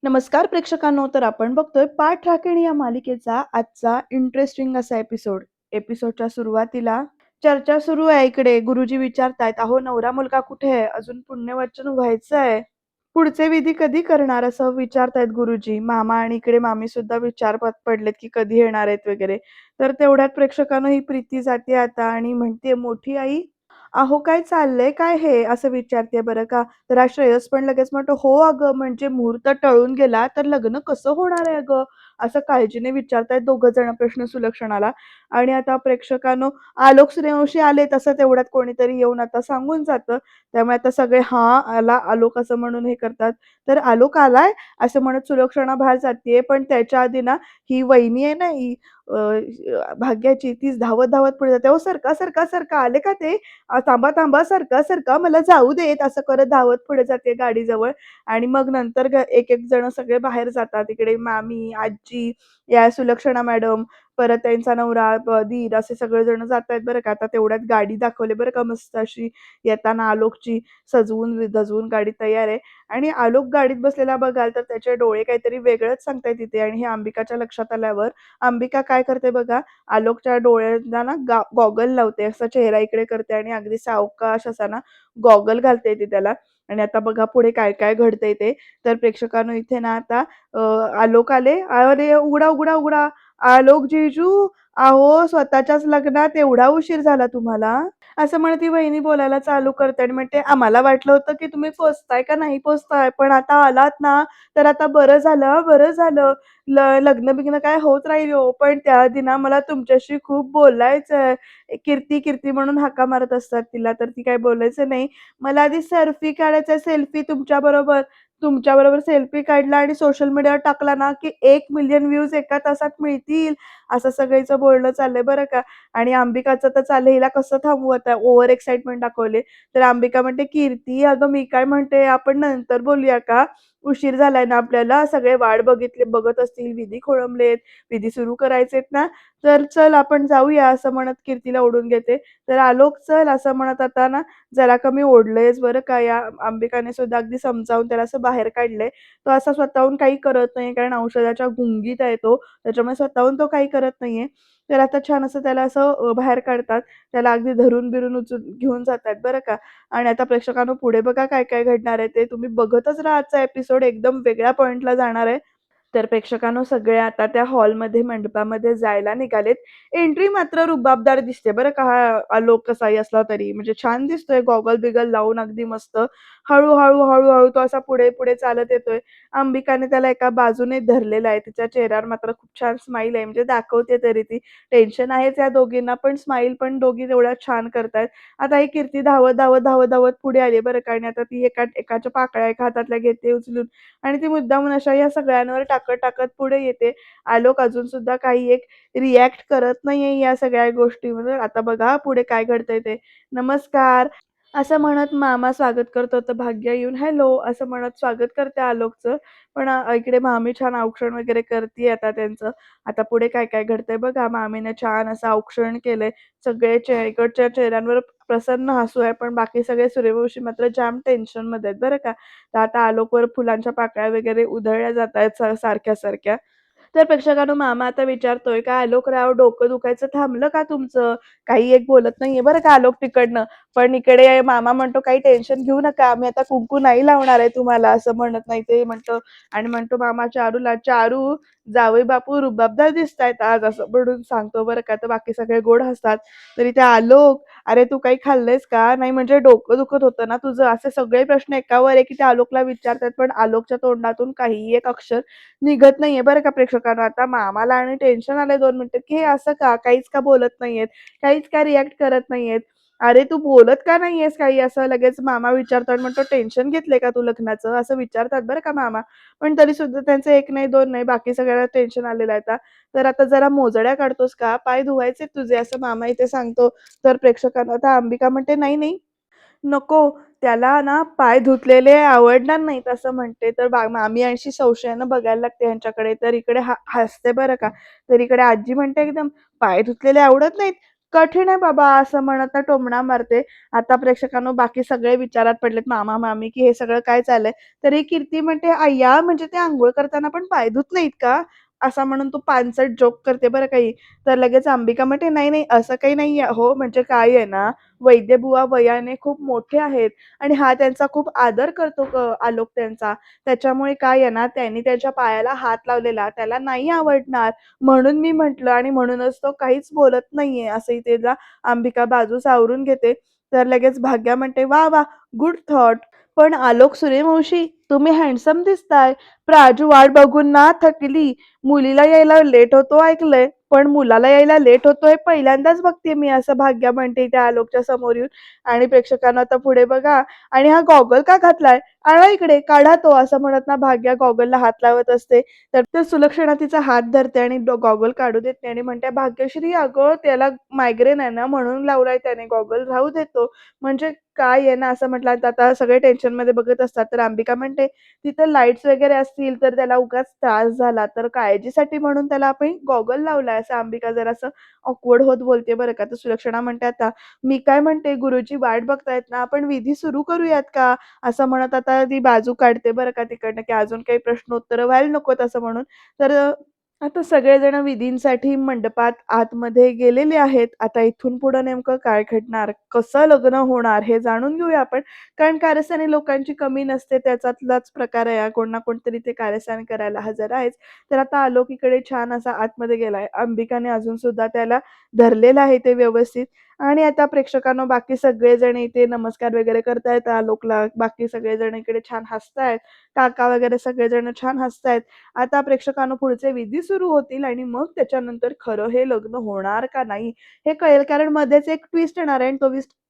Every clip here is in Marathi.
नमस्कार प्रेक्षकांनो, तर आपण बघतोय पाठ राखणी या मालिकेचा आजचा इंटरेस्टिंग असा एपिसोड. एपिसोडच्या सुरुवातीला चर्चा सुरू आहे. इकडे गुरुजी विचारतायत, अहो नवरा मुलगा कुठे आहे? अजून पुण्यवचन व्हायचं आहे. पुढचे विधी कधी करणार असं विचारतायत गुरुजी. मामा आणि इकडे मामी सुद्धा विचारात पडलेत की कधी येणार आहेत वगैरे. तर तेवढ्यात प्रेक्षकांनो ही प्रीती जाते आता आणि म्हणते, मोठी आई, अहो काय चाललंय काय हे? असं विचारते बरं का. तर हा श्रेयस पण लगेच म्हणतो, "हो अगं, म्हणजे मुहूर्त टळून गेला तर लग्न कसं होणार आहे अगं?" असं काळजीने विचारतायत दोघं जण प्रश्न सुलक्षणाला. आणि आता प्रेक्षकांनो, आलोक सूर्यवंशी आले तसं तेवढ्यात कोणीतरी येऊन आता सांगून जातं. त्यामुळे आता सगळे "हां, आला आलोक" असं म्हणून हे करतात. तर "आलोक आलाय?" असं म्हणत सुलक्षणा बाहेर जातीये. पण त्याच्या आधी ना, ही वहिनी आहे ना, ही भाग्याची, तीच धावत-धावत पुढे जाते. "ओ सरका, सरका, सरका, आले का ते? थांबा, थांबा, सरका, सरका, मला जाऊ देत." असं करत धावत पुढे जाते गाडीजवळ. आणि मग नंतर एक-एक जण सगळे बाहेर जातात. इकडे मामी, आजी, या सुलक्षणा मॅडम, परत त्यांचा नवरा, दीर असे सगळेजण जातायत बरं का. आता तेवढ्यात गाडी दाखवली बरं का मस्त अशी येताना आलोकची सजवून-धजवून गाडी तयार आहे. आणि आलोक गाडीत बसलेला बघाल तर त्याचे डोळे काहीतरी वेगळंच सांगतायत तिथे. आणि हे अंबिकाच्या लक्षात आल्यावर अंबिका काय करते बघा, आलोकच्या डोळ्यांना ना गॉगल लावते. असा चेहरा इकडे करते आणि अगदी सावकाश असा ना गॉगल घालते ती त्याला. आणि आता बघा पुढे काय-काय घडतंय ते. तर प्रेक्षकांनो इथे ना आता अ, आलोक आले. "अरे उघडा, उघडा, उघडा. आलोक जीजू, अहो स्वतःच्याच लग्नात एवढा उशीर झाला तुम्हाला?" असं म्हणत ती वहिनी बोलायला चालू करते आणि म्हणते, "आम्हाला वाटलं होतं की तुम्ही पोहोचताय का नाही पोहोचताय, पण आता आलात ना, तर आता बरं झालं हं, बरं झालं. लग्न-बिग्न काय होत राहील हो, पण त्याआधी ना मला तुमच्याशी खूप बोलायचंय." कीर्ती, कीर्ती म्हणून हाका मारत असतात तिला, तर ती काही बोलायचं नाही. "मला आधी सेल्फी काढायचा सेल्फी तुमच्याबरोबर. तुमच्याबरोबर सेल्फी काढला आणि सोशल मीडियावर टाकला ना, की 1,000,000 व्ह्यूज एका तासात मिळतील." असं सगळीचं बोलणं चाललंय बरं का. आणि अंबिकाचं तर चाललंय, हिला कसं थांबवू आता, ओव्हर एक्साइटमेंट दाखवले. तर अंबिका म्हणते, "कीर्ती, अगं मी काय म्हणते, आपण नंतर बोलूया का? उशीर झालाय ना आपल्याला, सगळे वाट बघत असतील, विधी खोळंबलेत, विधी सुरू करायचेत ना, तर चल आपण जाऊया." असं म्हणत कीर्तीला ओढून घेते. तर आलोक चल असं म्हणत आता ना, जरा कमी ओढलंयच बरं का. या अंबिकाने सुद्धा अगदी समजावून त्याला असं बाहेर काढलंय. तो असा स्वतःहून काही करत नाही, कारण औषधाच्या गुंगीत आहे तो, त्याच्यामुळे स्वतःहून तो काही करत नाहीये. तर आता छान असं त्याला असं बाहेर काढतात. त्याला अगदी धरून-बिरून उचलून घेऊन जातात बरं का. आणि आता प्रेक्षकांनो पुढे बघा काय-काय घडणार आहे ते. तुम्ही बघतच राहा, आजचा एपिसोड एकदम वेगळ्या पॉइंटला जाणार आहे. तर प्रेक्षकांनो सगळे आता त्या हॉलमध्ये, मंडपामध्ये जायला निघालेत. एंट्री मात्र रुबाबदार दिसते बरं का, हा आलोक कसाही असला तरी. म्हणजे छान दिसतोय गॉगल-बिगल लावून अगदी मस्त. हळू-हळू, हळू-हळू तो असा पुढे-पुढे चालत येतोय. अंबिकाने त्याला एका बाजूने धरलेलं आहे. तिच्या चेहऱ्यावर मात्र खूप छान स्माईल आहे. म्हणजे दाखवते तरी ती. टेन्शन आहेच या दोघींना, पण स्माईल पण दोघी तेवढ्या छान करतायत. आता ही कीर्ती धावत, धावत, धावत, धावत पुढे आली बरं का. आणि आता ती एकाच्या पाकळ्या एका हातातल्या घेते उचलून आणि ती मुद्दामून अशा या सगळ्यांवर टाकत-टाकत पुढे येते. आलोक अजून सुद्धा काही एक रिएक्ट करत नाहीये या सगळ्या गोष्टींवर. आता बघा पुढे काय घडतंय ते. "नमस्कार." असं म्हणत मामा स्वागत करत होतं. भाग्य येऊन "हॅलो" असं म्हणत स्वागत करते आलोकचं. पण इकडे मामी छान औक्षण वगैरे करतीये आता त्यांचं. आता पुढे काय-काय घडतंय बघा. मामीने छान असं औक्षण केलंय. सगळे इकडच्या चेहऱ्यांवर प्रसन्न हसू आहे, पण बाकी सगळे सूर्यवंशी मात्र जाम टेन्शनमध्ये आहेत बरं का. तर आता आलोकवर फुलांच्या पाकळ्या वगैरे उधळल्या जातायत सारख्या-सारख्या. तर प्रेक्षकांनो मामा आता विचारतोय, "काय आलोकराव, डोकं दुखायचं थांबलं का तुमचं?" काही एक बोलत नाहीये बरं का आलोक तिकडनं. पण इकडे मामा म्हणतो, "काही टेन्शन घेऊ नका, आम्ही आता कुंकू नाही लावणार आहे तुम्हाला." असं म्हणत नाही ते म्हणतो. आणि म्हणतो मामा चारूला, "चारू, जावई बापू रुबाबदार दिसतायत आज." असं म्हणून सांगतो बरं का. तर बाकी सगळे गोड हसतात. तर इथे आलोक, "अरे तू काही खाल्लंयस का? नाही म्हणजे डोकं दुखत होतं ना तुझं?" असे सगळे प्रश्न एकावर एक इथे आलोकला विचारतात. पण आलोकच्या तोंडातून काहीही एक अक्षर निघत नाहीये बरं का प्रेक्षकांनो. आता मामाला आणि टेन्शन आलंय 2 मिनिटं, की हे असं का? काहीच का बोलत नाहीयेत? काहीच का रिएक्ट करत नाहीयेत? "अरे तू बोलत का नाहीयेस काही?" असं लगेच मामा विचारतो आणि म्हणतो, "टेन्शन घेतलंय का तू लग्नाचं?" असं विचारतात बरं का मामा. पण तरी सुद्धा त्यांचं 1 नाही 2 नाही, बाकी सगळ्यांना टेन्शन आलेलं आहे आता. तर आता जरा मोजड्या काढतोस का? पाय धुवायचेत तुझे, असं मामा इथे सांगतो. तर प्रेक्षकांनो आता अंबिका म्हणते, "नाही, नाही. नको, त्याला ना पाय धुतलेले आवडणार नाहीत," असं म्हणते. तर मामी अशी संशयानं बघायला लागते ह्यांच्याकडे. तर इकडे हसते बरं का. तर इकडे आजी म्हणते एकदम, "पाय धुतलेले आवडत नाहीत? कठीण आहे बाबा असं म्हणत ना टोमणा मारते. आता प्रेक्षकांनो बाकी सगळे विचारात पडलेत मामा-मामी, की हे सगळं काय चाललंय? तरी कीर्ती म्हणते, "अय्या म्हणजे ते अंघोळ करताना पण पाय धुत नाहीत का?" असा म्हणून तो पानसट जोक करते बरं का तर लगेच अंबिका म्हणते, "नाही, नाही असं काही नाहीये हो, म्हणजे काय आहे ना, वैद्यबुवा वयाने खूप मोठे आहेत आणि हा त्यांचा खूप आदर करतो आलोक त्यांचा. त्याच्यामुळे काय आहे ना, त्यांनी त्याच्या पायाला हात लावलेला त्याला नाही आवडणार. म्हणून मी म्हटलं आणि म्हणूनच तो काहीच बोलत नाहीये असंही तिला अंबिका बाजू सावरून घेते. तर लगेच भाग्या म्हणते, "वाह! वाह! Good thought. पण आलोक सूर्यवंशी तुम्ही हँडसम दिसताय. प्राजू वाट बघून ना थकली. मुलीला यायला लेट होतो ऐकलंय, पण मुलाला यायला लेट होतोय पहिल्यांदाच बघतेय मी." असं भाग्या म्हणते त्या आलोकच्या समोर येऊन. आणि प्रेक्षकांनो आता पुढे बघा आणि हा गॉगल का घातलाय? "आणा इकडे, काढा तो." असं म्हणत ना भाग्या गॉगलला हात लावत असते. तर सुलक्षणा तिचा हात धरते आणि गॉगल काढू देत नाही आणि म्हणते, "भाग्यश्री अगं त्याला मायग्रेन आहे ना म्हणून लावलाय त्याने गॉगल राहू देतो." म्हणजे काय आहे ना असं म्हटलं तर आता सगळे टेन्शनमध्ये बघत असतात. तर अंबिका म्हणते, "तिथं लाईट्स वगैरे असतील तर त्याला उगाच त्रास झाला तर काळजीसाठी म्हणून त्याला आपण गॉगल लावलाय." असं अंबिका जरासं ऑकवर्ड होत बोलते बरं का. तर सुलक्षणा म्हणते आता, "मी काय म्हणते गुरुजी वाट बघतायत ना, आपण विधी सुरू करूयात का?" असं म्हणत आता ती बाजू काढते बरं का तिकडनं, की अजून काही प्रश्नोत्तरं व्हायला नकोत असं म्हणून. तर आता सगळेजण विधींसाठी मंडपात आतमध्ये गेलेले आहेत. आता इथून पुढं नेमकं काय घडणार? कसं लग्न होणार? हे जाणून घेऊया आपण. कारण कारस्थानी लोकांची कमी नसते त्याच्यातलाच प्रकार आहे हा. कोण ना कोणतरी ते कारस्थान करायला हजर आहेच. तर आता आलोक इकडे छान असा आतमध्ये गेलाय. अंबिकाने अजून सुद्धा त्याला धरलेलं आहे ते व्यवस्थित आणि आता प्रेक्षकांनो बाकी सगळेजण इथे नमस्कार वगैरे करतायत आलोकला. बाकी सगळेजण इकडे छान हसतायत. काका वगैरे सगळेजण छान हसतायत. आता प्रेक्षकांनो पुढचे विधी सुरू होतील आणि मग त्याच्यानंतर खरं हे लग्न होणार का नाही हे कळेल. कारण मध्येच एक ट्विस्ट येणार आहे आणि तो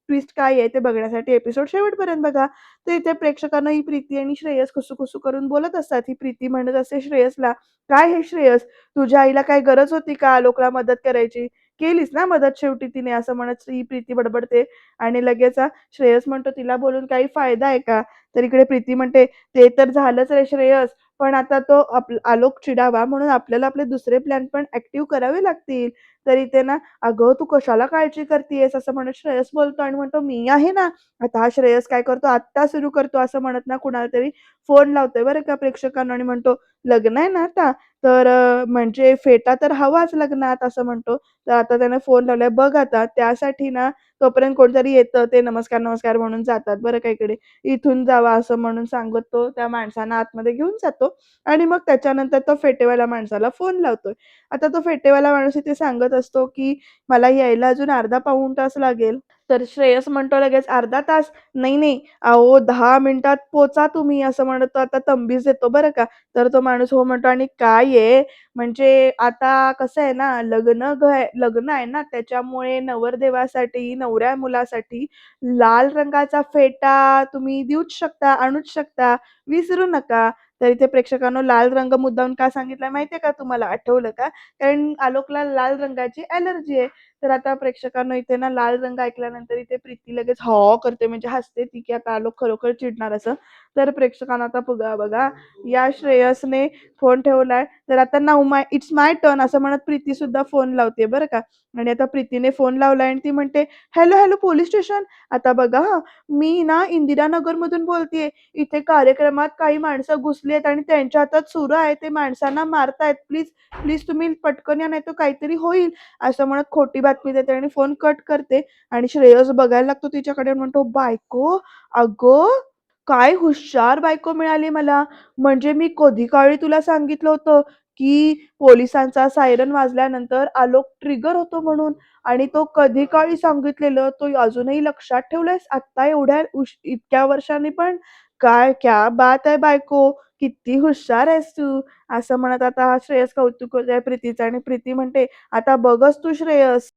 ट्विस्ट काय आहे ते बघण्यासाठी एपिसोड शेवटपर्यंत बघा. तर इथे प्रेक्षकांना ही प्रीती आणि श्रेयस खुसू-खुसू करून बोलत असतात. ही प्रीती म्हणत असते श्रेयसला, "काय हे श्रेयस, तुझ्या आईला काय गरज होती का आलोकला मदत करायची? केलीस ना मदत शेवटी तिने." असं म्हणत ही प्रीती बडबडते आणि लगेच श्रेयस म्हणतो, "तिला बोलून काही फायदा आहे का?" तर इकडे प्रीती म्हणते, "ते तर झालंच रे श्रेयस, पण आता तो आलोक चिडावा म्हणून आपल्याला आपले दुसरे प्लॅन पण ॲक्टिव्ह करावे लागतील. तर इथे ना, "अगं तू कशाला काळजी करतीयेस?" असं म्हणत श्रेयस बोलतो आणि म्हणतो, "मी आहे ना." आता हा श्रेयस काय करतो, "आत्ता सुरू करतो." असं म्हणत ना कुणाला तरी फोन लावतोय बरं का प्रेक्षकांना आणि म्हणतो, "लग्न आहे ना आता, तर म्हणजे फेटा तर हवाच लग्नात." असं म्हणतो. तर आता त्याने फोन लावलाय, "बघ आता त्यासाठी ना तोपर्यंत कोणतरी येतं, ते नमस्कार, नमस्कार म्हणून जातात बरं का इकडे. इथून जावा." असं म्हणून सांगत तो त्या माणसांना आतमध्ये घेऊन जातो. आणि मग त्याच्यानंतर तो फेटेवाल्या माणसाला फोन लावतोय. आता तो फेटेवाला माणूस इथे सांगत असतो, की "मला यायला अजून अर्धा पाऊण तास लागेल." तर श्रेयस म्हणतो लगेच, "अर्धा तास? नाही, नाही. अहो 10 मिनिटात पोहचा तुम्ही." असं म्हणत तो आता तंबीच देतो बरं का. तर तो माणूस हो म्हणतो आणि काय आहे, म्हणजे आता कसं आहे ना, लग्न आहे ना, त्याच्यामुळे नवरदेवासाठी, नवऱ्या मुलासाठी लाल रंगाचा फेटा तुम्ही देऊच शकता, आणूच शकता. विसरू नका. तर इथे प्रेक्षकांनो लाल रंग मुद्दामून का सांगितलाय माहितीये का तुम्हाला? आठवलं का? कारण आलोकला लाल रंगाची ॲलर्जी आहे. तर आता प्रेक्षकांनो इथे ना लाल रंग ऐकल्यानंतर इथे प्रीती लगेच हॉ करते म्हणजे हसते ती, की आता आलोक खरोखर चिडणार असं. तर प्रेक्षकांनो आता बघा बघा, या श्रेयसने फोन ठेवलाय. तर आता नाऊ इट्स माय टर्न असं म्हणत प्रीती सुद्धा फोन लावते बरं का. आणि आता प्रीतीने फोन लावलाय आणि ती म्हणते, "हॅलो, हॅलो पोलिस स्टेशन." आता बघा हां, मी ना इंदिरानगरमधून बोलतेय. इथे कार्यक्रमात काही माणसं घुसली आहेत आणि त्यांच्या हातात सुरा आहे. ते माणसांना मारतायत. प्लीज, प्लीज तुम्ही पटकन या नाहीतर काहीतरी होईल. असं म्हणत खोटी बातमी देते आणि फोन कट करते आणि श्रेयस बघायला लागतो तिच्याकडे आणि म्हणतो, "बायको, अगं काय हुशार बायको मिळाली मला. म्हणजे मी कधी काळी तुला सांगितलं होतं, की पोलिसांचा सायरन वाजल्यानंतर आलोक ट्रिगर होतो म्हणून आणि तो कधी काळी सांगितलेलं, तो अजूनही लक्षात ठेवलंयस आत्ता एवढ्या इतक्या वर्षांनी पण. काय क्या बात है बायको! किती हुशार आहेस तू." असं म्हणत आता हा श्रेयस कौतुक करतोय प्रीतीचं आणि प्रीती म्हणते, "आता बघच तू श्रेयस,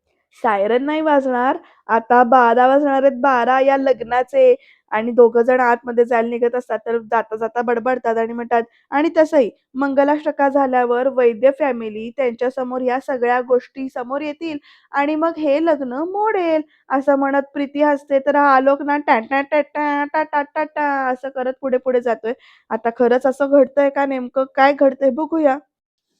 सायरन नाही वाजणार, आता 12 वाजणार आहेत 12 या लग्नाचे." आणि दोघं जण आतमध्ये जायला निघत असतात, तर जाता-जाता बडबडतात आणि म्हणतात, "आणि तसंही मंगलाष्टका झाल्यावर वैद्य फॅमिली त्यांच्यासमोर ह्या सगळ्या गोष्टी समोर येतील आणि मग हे लग्न मोडेल." असं म्हणत प्रीती हसते, तर हा आलोक ना टा टा टा टा टा टा टा टा असं करत पुढे-पुढे जातोय. आता खरंच असं घडतंय का नेमकं काय घडतंय बघूया.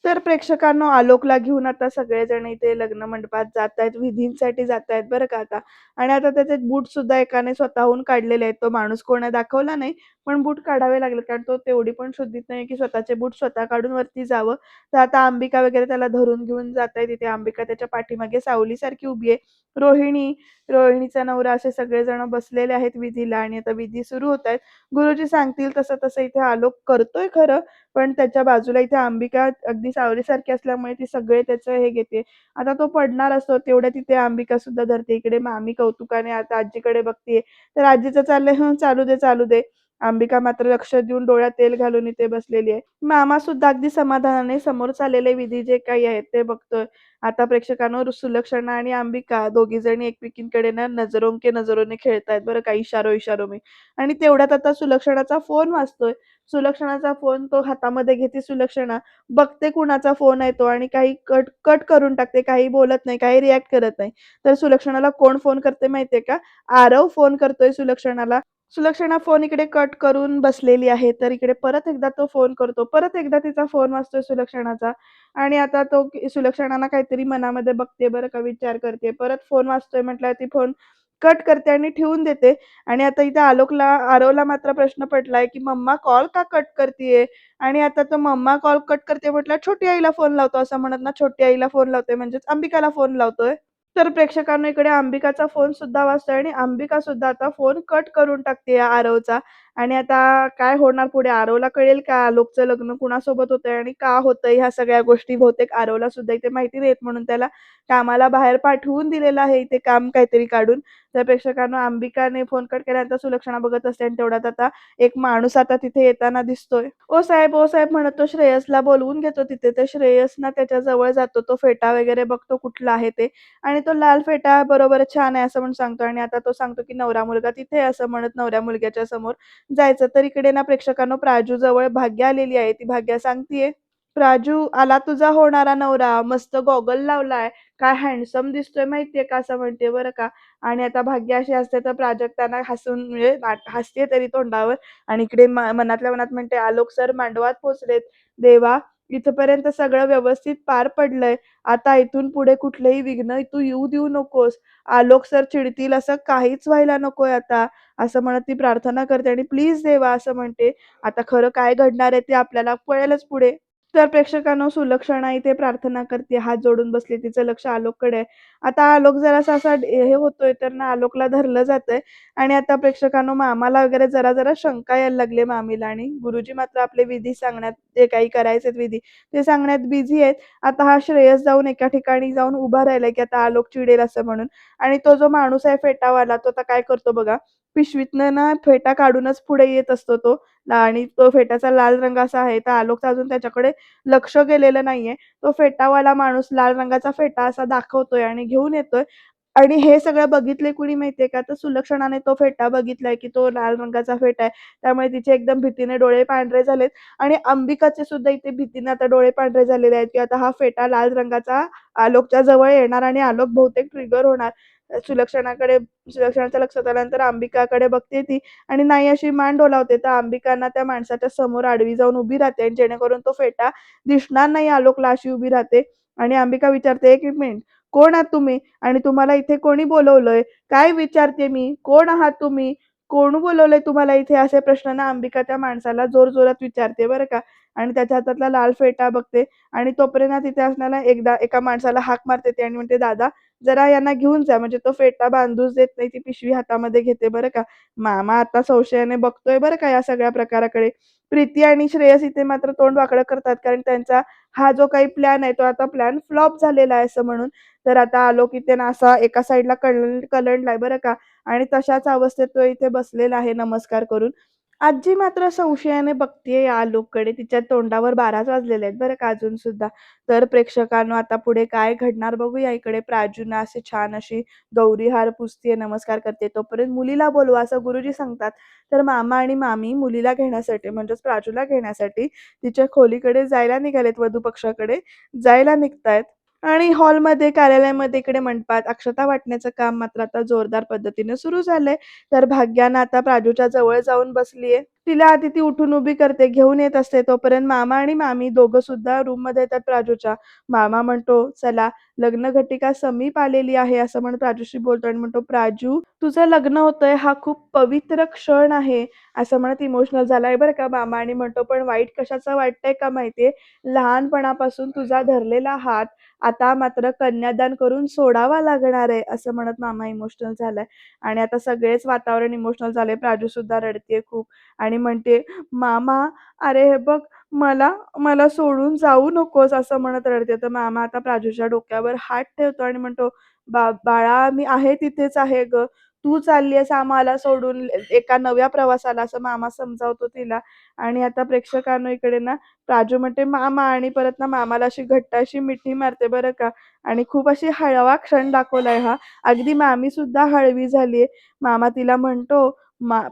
तर प्रेक्षकांनो, आलोकला घेऊन आता सगळेजण इथे लग्न मंडपात जातायत, विधींसाठी जातायत बरं का आता. आणि आता त्याचे बूट सुद्धा एकाने स्वतःहून काढलेले आहेत. तो माणूस कोण आहे दाखवला नाही, पण बूट काढावे लागले कारण तो तेवढी पण शुद्धीत नाही की स्वतःचे बूट स्वतः काढून वरती जावं. तर आता अंबिका वगैरे त्याला धरून घेऊन जातायत. तिथे अंबिका त्याच्या पाठीमागे सावलीसारखी उभी आहे. रोहिणी, रोहिणीचा नवरा असे सगळेजण बसलेले आहेत विधीला आणि आता विधी सुरू होतायत. गुरुजी सांगतील तसं-तसं इथे आलोक करतोय खरं, पण त्याच्या बाजूला इथे अंबिका अगदी सावलीसारखी असल्यामुळे ती सगळे त्याचं हे घेते. आता तो पडणार असतो तेवढ्यात तिथे अंबिका सुद्धा धरते. इकडे मामी कौतुकाने आता आजीकडे बघतीये. तर आजीचं चाललंय, "हं, चालू दे, चालू दे." अंबिका मात्र लक्ष देऊन डोळ्यात तेल घालून इथे बसलेली आहे. मामा सुद्धा अगदी समाधानाने समोर चाललेले विधी जे काही आहेत ते बघतोय. आता प्रेक्षकांनो, सुलक्षणा आणि अंबिका दोघीजणी एकमेकींकडे ना नजरों के नजरोने खेळतायत बरं का, इशारो-इशारो में. आणि तेवढ्यात आता सुलक्षणाचा फोन वाजतोय. सुलक्षणाचा फोन तो हातामध्ये घेते सुलक्षणा. बघते कुणाचा फोन आहे तो आणि काही कट कट करून टाकते. काही बोलत नाही, काही रिएक्ट करत नाही. तर सुलक्षणाला कोण फोन करते माहितीये का? आरव फोन करतोय सुलक्षणाला. सुलक्षणा फोन इकडे कट करून बसलेली आहे. तर इकडे परत एकदा तो फोन करतो. परत एकदा तिचा फोन वाजतोय सुलक्षणाचा आणि आता तो सुलक्षणा ना काहीतरी मनामध्ये बघते बरं का, विचार करते. परत फोन वाजतोय म्हटल्यावर ती फोन कट करते आणि ठेवून देते. आणि आता इथे आरवला मात्र प्रश्न पडलाय, की "मम्मा कॉल का कट करतीये?" आणि आता तो मम्मा कॉल कट करते म्हटल्यावर छोटी आईला फोन लावतो. असं म्हणत ना छोटी आईला फोन लावतोय म्हणजेच अंबिकाला फोन लावतोय. तर प्रेक्षकांनो, इकडे अंबिकाचा फोन सुद्धा वाजतोय आणि अंबिका सुद्धा आता फोन कट करून टाकते आरवचा. आणि आता काय होणार पुढे? आरवला कळेल का आलोकचं लग्न कुणासोबत होतंय आणि का होतंय? ह्या सगळ्या गोष्टी बहुतेक आरवला सुद्धा इथे माहिती नाहीत म्हणून त्याला कामाला बाहेर पाठवून दिलेलं आहे इथे काम काहीतरी काढून. तर प्रेक्षकांनो, अंबिकाने फोन कट केल्यानंतर सुलक्षणा बघत असते आणि तेवढ्यात आता एक माणूस आता तिथे येताना दिसतोय. "ओ साहेब, ओ साहेब" म्हणत तो श्रेयसला बोलवून घेतो तिथे. तर श्रेयस ना त्याच्या जवळ जातो. तो फेटा वगैरे बघतो कुठला आहे ते आणि तो लाल फेटा बरोबर छान आहे असं म्हणून सांगतो आणि आता तो सांगतो, की नवरा मुलगा तिथे आहे असं म्हणत नवऱ्या मुलग्याच्या समोर जायचं. तर इकडे ना प्रेक्षकांनो, प्राजू जवळ भाग्या आलेली आहे. ती भाग्या सांगतीये, "प्राजू, आला तुझा होणारा नवरा. मस्त गॉगल लावलाय. काय हँडसम दिसतोय माहितीये का?" असं म्हणते बरं का. आणि आता भाग्य अशी असते तर प्राजक्ताना हसून म्हणजे हसते तरी तोंडावर आणि इकडे मनातल्या मनात म्हणते, "आलोक सर मांडवात पोहोचलेत. देवा, इथपर्यंत सगळं व्यवस्थित पार पडलंय. आता इथून पुढे कुठलेही विघ्न तू येऊ देऊ नकोस. आलोक सर चिडतील असं काहीच व्हायला नकोय आता." असं म्हणत ती प्रार्थना करते आणि "प्लीज देवा" असं म्हणते. आता खरं काय घडणार आहे ते आपल्याला कळेलच पुढे. तर प्रेक्षकांनो, सुलक्षणा इथे प्रार्थना करते, हात जोडून बसली. तिचं लक्ष आलोककडे आहे. आता आलोक जरासा असा हे होतोय तर ना आलोकला धरलं जातंय आणि आता प्रेक्षकांनो, मामाला वगैरे जरा-जरा शंका यायला लागली मामीला आणि गुरुजी मात्र आपले विधी सांगण्यात, जे काही करायचेत विधी, ते सांगण्यात बिझी आहेत. आता हा श्रेयस जाऊन एका ठिकाणी जाऊन उभा राहिलाय, की आता आलोक चिडेल असं म्हणून. आणि तो जो माणूस आहे फेटावाला, तो आता काय करतो बघा, पिशवीतनं ना फेटा काढूनच पुढे येत असतो तो आणि तो फेट्याचा लाल रंग असा आहे. तर आलोकचं अजून त्याच्याकडे लक्ष गेलेलं नाहीये. तो फेटावाला माणूस लाल रंगाचा फेटा असा दाखवतोय आणि घेऊन येतोय आणि हे सगळं बघितलंय कुणी माहितीये का? तर सुलक्षणाने तो फेटा बघितलाय, की तो लाल रंगाचा फेटा आहे. त्यामुळे तिचे एकदम भीतीने डोळे पांढरे झालेत आणि अंबिकाचे सुद्धा इथे भीतीने आता डोळे पांढरे झालेले आहेत, की आता हा फेटा लाल रंगाचा आलोकच्या जवळ येणार आणि आलोक बहुतेक ट्रिगर होणार. सुलक्षणाकडे सुलक्षणाच्या लक्षात आल्यानंतर अंबिकाकडे बघते ती आणि नाही अशी मान डोलावते. तर अंबिका ना त्या माणसाच्या समोर आडवी जाऊन उभी राहते आणि जेणेकरून तो फेटा दिसणार नाही आलोकला अशी उभी राहते आणि अंबिका विचारते, "एक मिनिट, कोण आहात तुम्ही? आणि तुम्हाला इथे कोणी बोलवलंय?" "काय विचारते मी? कोण आहात तुम्ही? कोण बोलवलंय तुम्हाला इथे?" असे प्रश्न ना अंबिका त्या माणसाला जोरजोरात विचारते बरं का. आणि त्याच्या हातातला लाल फेटा बघते आणि तोपर्यंत तिथे असणाऱ्या एका माणसाला हाक मारते ती आणि म्हणते, "दादा, जरा यांना घेऊन जा." म्हणजे तो फेटा बांधूच देत नाही. ती पिशवी हातामध्ये घेते बरं का. मामा आता संशयाने बघतोय बरं का या सगळ्या प्रकाराकडे. प्रीती आणि श्रेयस इथे मात्र तोंड वाकडं करतात कारण त्यांचा हा जो काही प्लॅन आहे तो आता प्लॅन फ्लॉप झालेला आहे असं म्हणून. तर आता आलोक इथे ना असा एका साइडला कलंडलाय बरं का आणि तशाच अवस्थेत तो इथे बसलेला आहे नमस्कार करून. आजी मात्र संशयाने बघतीये या आलोककडे. तिच्या तोंडावर 12च वाजलेले आहेत बरं का अजून सुद्धा. तर प्रेक्षकांनो, आता पुढे काय घडणार बघूया. इकडे प्राजूना अशी छान अशी गौरी हार पुजतीये, नमस्कार करते. तोपर्यंत मुलीला बोलवा असं गुरुजी सांगतात. तर मामा आणि मामी मुलीला घेण्यासाठी म्हणजेच प्राजूला घेण्यासाठी तिच्या खोलीकडे जायला निघालेत, वधूपक्षाकडे जायला निघतायत. आणि हॉलमध्ये, कार्यालयामध्ये, इकडे मंडपात अक्षता वाटण्याचं काम मात्र आता जोरदार पद्धतीने सुरू झालंय. तर भाग्यानं आता प्राजूच्या जवळ जाऊन बसलीये. तिला आधी ती उठून उभी करते, घेऊन येत असते. तोपर्यंत मामा आणि मामी दोघं सुद्धा रूममध्ये येतात प्राजूच्या. मामा म्हणतो, "चला, लग्नघटिका समीप आलेली आहे," असं म्हणत प्राजूशी बोलतो आणि म्हणतो, "प्राजू, तुझं लग्न होतंय हा खूप पवित्र क्षण आहे," असं म्हणत इमोशनल झालाय बरं का मामा आणि म्हणतो, "पण वाईट कशाचं वाटतंय का माहितीये? लहानपणापासून तुझा धरलेला हात आता मात्र कन्यादान करून सोडावा लागणार आहे," असं म्हणत मामा इमोशनल झालाय आणि आता सगळेच वातावरण इमोशनल झाले. प्राजू सुद्धा रडतेय खूप. आणि म्हणते, "मामा, अरे हे बघ मला मला सोडून जाऊ नकोस," असं म्हणत रडते. तर मामा आता प्राजूच्या डोक्यावर हात ठेवतो आणि म्हणतो, बाळा मी आहे तिथेच आहे गं. तू चालली आहेस आम्हाला सोडून एका नव्या प्रवासाला," असं मामा समजावतो तिला. आणि आता प्रेक्षकांनो इकडे ना प्राजू म्हणते, "मामा," आणि परत ना मामाला अशी घट्ट अशी मिठी मारते बरं का. आणि खूप अशी हळवा क्षण दाखवलाय हा. अगदी मामी सुद्धा हळवी झालीये. मामा तिला म्हणतो,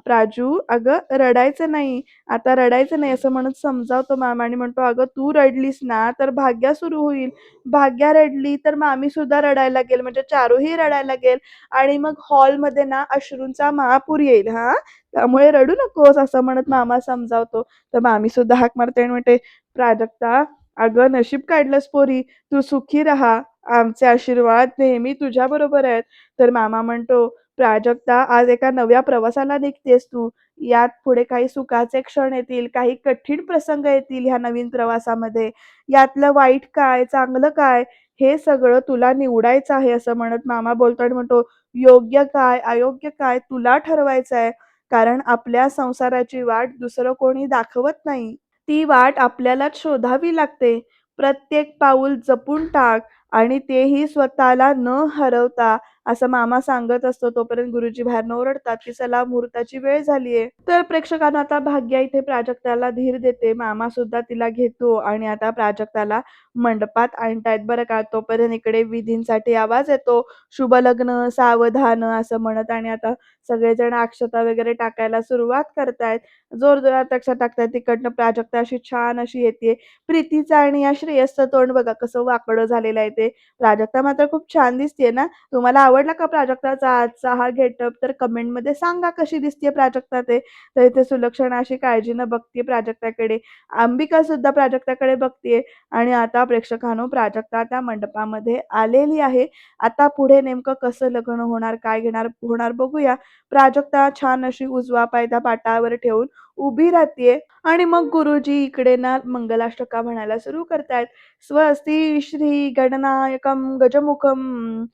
"प्राजू, अगं रडायचं नाही, आता रडायचं नाही," असं म्हणत समजावतो मामा आणि म्हणतो, "अगं तू रडलीस ना तर भाग्या सुरू होईल. भाग्या रडली तर मामी सुद्धा रडायला लागेल म्हणजे चारूही रडायला लागेल आणि मग हॉलमध्ये ना अश्रूंचा महापूर येईल हां. त्यामुळे रडू नकोस," असं म्हणत मामा समजावतो. तर मामी सुद्धा हाक मारते आणि म्हणते, "प्राजक्ता, अगं नशीब काढलंस पोरी. तू सुखी राहा. आमचे आशीर्वाद नेहमी तुझ्याबरोबर आहेत." तर मामा म्हणतो, "प्राजक्ता, आज एका नव्या प्रवासाला निघतेस तू. यात पुढे काही सुखाचे क्षण येतील, काही कठीण प्रसंग येतील ह्या नवीन प्रवासामध्ये. यातलं वाईट काय, चांगलं काय, हे सगळं तुला निवडायचं आहे," असं म्हणत मामा बोलतो आणि म्हणतो, "योग्य काय, अयोग्य काय तुला ठरवायचं आहे. कारण आपल्या संसाराची वाट दुसरं कोणी दाखवत नाही. ती वाट आपल्यालाच शोधावी लागते. प्रत्येक पाऊल जपून टाक आणि तेही स्वतःला न हरवता," असं मामा सांगत असतो. तोपर्यंत गुरुजी बाहेरनं ओरडतात, की "चला मुहूर्ताची वेळ झालीये." तर प्रेक्षकांनो आता भाग्या इथे प्राजक्ताला धीर देते. मामा सुद्धा तिला घेतो आणि आता प्राजक्ताला मंडपात आणतायत बरं का. तोपर्यंत इकडे विधींसाठी आवाज येतो, "शुभ लग्न सावधान," असं म्हणत आणि आता सगळेजण अक्षता वगैरे टाकायला सुरुवात करतायत. जोरजोरात अक्षता टाकतायत. तिकडनं प्राजक्ता अशी छान अशी येतेय. प्रीतीचं आणि या श्रेयसचं तोंड बघा कसं वाकडं झालेलं आहे ते. प्राजक्ता मात्र खूप छान दिसतीये ना. तुम्हाला आवडला का प्राजक्ताचा आजचा हा गेटअप? तर कमेंटमध्ये सांगा कशी दिसतीये प्राजक्ता ते. तर इथे सुलक्षणा अशी काळजीनं बघतीये प्राजक्ताकडे. अंबिका सुद्धा प्राजक्ताकडे बघतीये आणि आता प्रेक्षकांनो प्राजक्ता त्या मंडपामध्ये आलेली आहे. आता पुढे नेमकं कसं लग्न होणार, काय घेणार होणार बघूया. प्राजक्ता छान अशी उजवा पाय त्या पाटावर ठेवून उभी राहतीये आणि मग गुरुजी इकडे ना मंगलाष्टका म्हणायला सुरू करतायत. स्वस्ति श्री गणनायकं गजमुखं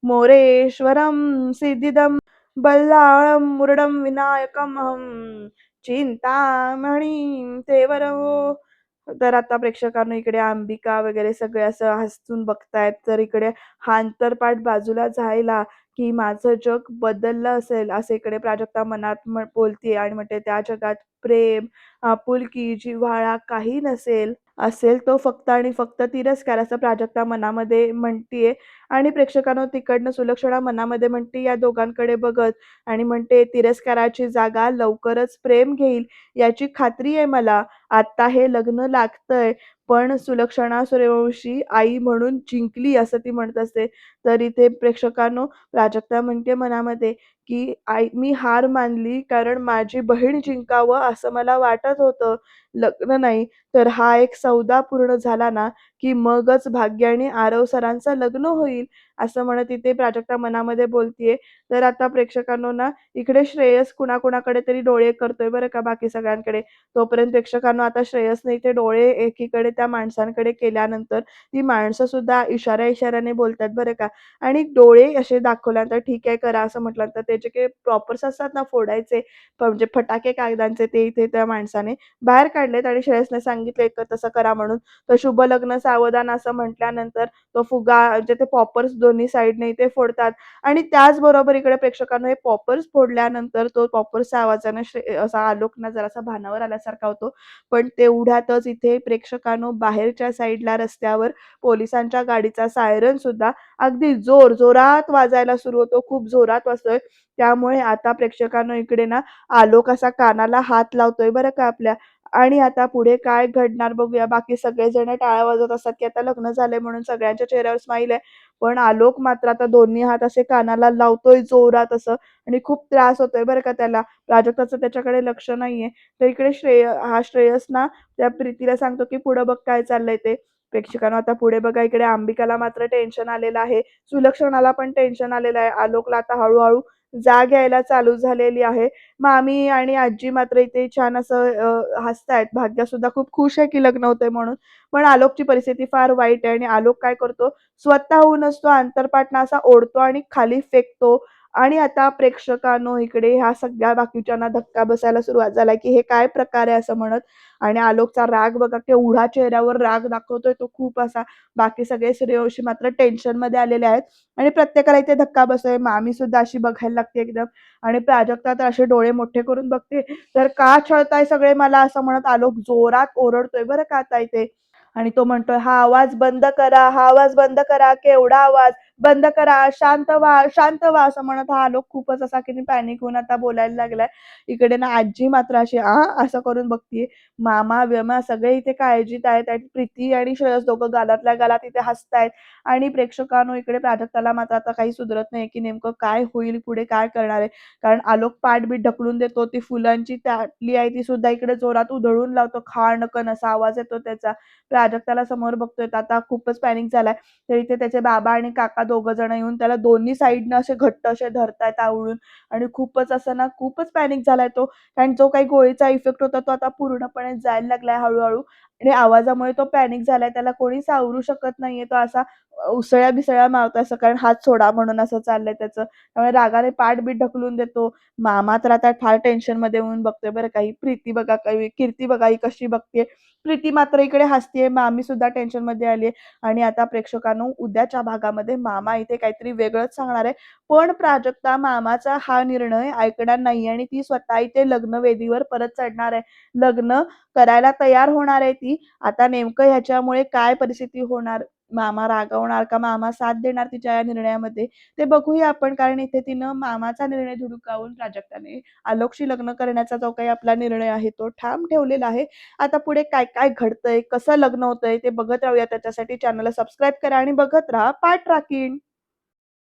मोरेश्वरं सिद्धिदं बल्लाळं मुरडं विनायकमहं चिंतामणिं तेवरवो. तर आता प्रेक्षकांनो इकडे अंबिका वगैरे सगळे असं हसून बघतायत. तर इकडे हा अंतरपाठ बाजूला झाला, की माझं जग बदललं असेल, असं इकडे प्राजक्ता मनात बोलतीये आणि म्हणते, "त्या जगात प्रेम, आपुलकी, जिव्हाळा काही नसेल. असेल तो फक्त आणि फक्त तिरस्कार," असं प्राजक्ता मनामध्ये म्हणतीये. आणि प्रेक्षकांनो तिकडनं सुलक्षणा मनामध्ये म्हणते या दोघांकडे बघत आणि म्हणते, "तिरस्काराची जागा लवकरच प्रेम घेईल याची खात्री आहे मला. आत्ता हे लग्न लागतंय, पण सुलक्षणा सूर्यवंशी आई म्हणून जिंकली," असं ती म्हणत असते. तर इथे प्रेक्षकांनो प्राजक्ता म्हणते मनामध्ये, की मी हार मानली कारण माझी बहीण जिंकावं असं मला वाटत होतं. लग्न नाही, तर हा एक सौदा पूर्ण झाला ना, की मगच भाग्य आणि आरव सरांचं लग्न होईल, असं म्हणत इथे प्राजक्ता मनामध्ये बोलतीये. तर आता प्रेक्षकांनो ना, इकडे श्रेयस कुणाकुणाकडे तरी डोळे करतोय बरं का बाकी सगळ्यांकडे. तोपर्यंत प्रेक्षकांनो आता श्रेयसने इथे डोळे एकीकडे त्या माणसांकडे केल्यानंतर ती माणसं सुद्धा इशाऱ्या-इशाऱ्याने बोलतात बरं का. आणि डोळे असे दाखवल्यानंतर "ठीक आहे, करा," असं म्हटल्यानंतर त्याचे काही प्रॉपर्स असतात ना फोडायचे, म्हणजे फटाके कागदांचे, ते इथे त्या माणसाने बाहेर काढलेत आणि श्रेयसने सांगितलंय का तसं करा म्हणून. तर शुभ लग्न सावधान असं म्हटल्यानंतर तो फुगा म्हणजे ते पॉपर्स दोन्ही साइडने इथे फोडतात आणि त्याचबरोबर इकडे प्रेक्षकांनो हे पॉपर्स फोडल्यानंतर तो पॉपर्सच्या आवाजाने असा आलोक ना जरासा भानावर आल्यासारखा होतो. पण तेवढ्यातच इथे प्रेक्षकांनो बाहेरच्या साइडला रस्त्यावर पोलिसांच्या गाडीचा सायरन सुद्धा अगदी जोरात वाजायला सुरू होतो. खूप जोरात वाजतोय. त्यामुळे आता प्रेक्षकांनो इकडे ना आलोक असा कानाला हात लावतोय बरं का आपल्या. आणि आता पुढे काय घडणार बघूया. बाकी सगळेजण टाळ्या वाजवत असतात, की आता लग्न झालंय म्हणून सगळ्यांच्या चेहऱ्यावर स्माईल आहे. पण आलोक मात्र आता दोन्ही हात असे कानाला लावतोय जोरात असं आणि खूप त्रास होतोय बरं का त्याला. प्राजक्ताचं त्याच्याकडे लक्ष नाहीये. तर इकडे श्रेयस ना त्या प्रीतीला सांगतो, की "पुढं बघ काय चाललंय ते." प्रेक्षकांनो आता पुढे बघा इकडे अंबिकाला मात्र टेन्शन आलेलं आहे. सुलक्षणाला पण टेन्शन आलेलं आहे. आलोकला आता हळू जाग यायला चालू झालेली आहे. मामी आणि आजी मात्र इथे छान असं हसतायत. भाग्यसुद्धा खूप खुश आहे, की लग्न होतंय म्हणून. पण आलोकची परिस्थिती फार वाईट आहे आणि आलोक काय करतो, स्वतःहूनच तो अंतरपाटणा असा ओढतो आणि खाली फेकतो आणि आता प्रेक्षकांनो इकडे ह्या सगळ्या बाकीच्यांना धक्का बसायला सुरुवात झाला, की हे काय प्रकार आहे असं म्हणत आणि आलोकचा राग बघा केवढा चेहऱ्यावर राग दाखवतोय तो खूप असा. बाकी सगळे सूर्यवंशी मात्र टेन्शनमध्ये आलेले आहेत आणि प्रत्येकाला इथे धक्का बसतोय. मामी सुद्धा अशी बघायला लागते एकदम आणि प्राजक्ता तर असे डोळे मोठे करून बघते, तर "का छळताय सगळे मला?" असं म्हणत आलोक जोरात ओरडतोय बरं का आता इथे. आणि तो म्हणतोय, "हा आवाज बंद करा, हा आवाज बंद करा. केवढा आवाज? बंद करा. शांत व्हा, शांत व्हा." असं म्हणत हा आलोक खूपच असा की पॅनिक होऊन आता बोलायला लागलाय. इकडे ना आजी मात्र अशी असं करून बघतीये. मामा-बिमा सगळे इथे काळजीत आहेत आणि प्रीती आणि श्रेयस दोघं गालातल्या गालात इथे हसतायत आणि प्रेक्षकांनो इकडे प्राजक्ताला मात्र आता काही सुधरत नाही, की नेमकं काय होईल, पुढे काय करणार आहे. कारण आलोक पाठ-बीठ ढकलून देतो. ती फुलांची ताटली आहे ती सुद्धा इकडे जोरात उधळून लावतो. खाडकन असा आवाज येतो त्याचा. प्राजक्ताला समोर बघतोय तर आता खूपच पॅनिक झालाय. तर इथे त्याचे बाबा आणि काका दोघं जण येऊन त्याला दोन्ही साइडनं असे घट्ट असे धरतायत आवळून आणि खूपच असं ना खूपच पॅनिक झालाय तो. कारण जो काही गोळीचा इफेक्ट होता तो आता पूर्णपणे जायला लागलाय हळू आणि आवाजामुळे तो पॅनिक झालाय. त्याला कोणी सावरू शकत नाहीये. तो असा उसळ्या-बिसळ्या मारतोय असं कारण हात सोडा म्हणून असं चाललंय त्याचं. त्यामुळे रागाने पाठ-बीठ ढकलून देतो. मामा तर आता फार टेन्शनमध्ये येऊन बघतोय बरं का. प्रीती बघा कीर्ती बघा ही कशी बघतेय. प्रीती मात्र इकडे हसतीये. मामी सुद्धा टेन्शनमध्ये आली आहे आणि आता प्रेक्षकांनो उद्याच्या भागामध्ये मामा इथे काहीतरी वेगळंच सांगणार आहे. पण प्राजक्ता मामाचा हा निर्णय ऐकणार नाही आणि ती स्वतः इथे लग्नवेदीवर परत चढणार आहे. लग्न करायला तयार होणार आहे ती. आता नेमकं ह्याच्यामुळे काय परिस्थिती होणार? मामा रागवणार का मामा साथ देणार तिच्या या निर्णयामध्ये? ते बघूया आपण कारण इथे तिनं मामाचा निर्णय धुडकावून प्राजक्ताने आलोकशी लग्न करण्याचा जो काही आपला निर्णय आहे तो ठाम ठेवलेला आहे. आता पुढे काय-काय घडतंय, कसं लग्न होतंय ते बघत राहूया. त्याच्यासाठी चॅनलला सबस्क्राईब करा आणि बघत राहा पाठ राखीन.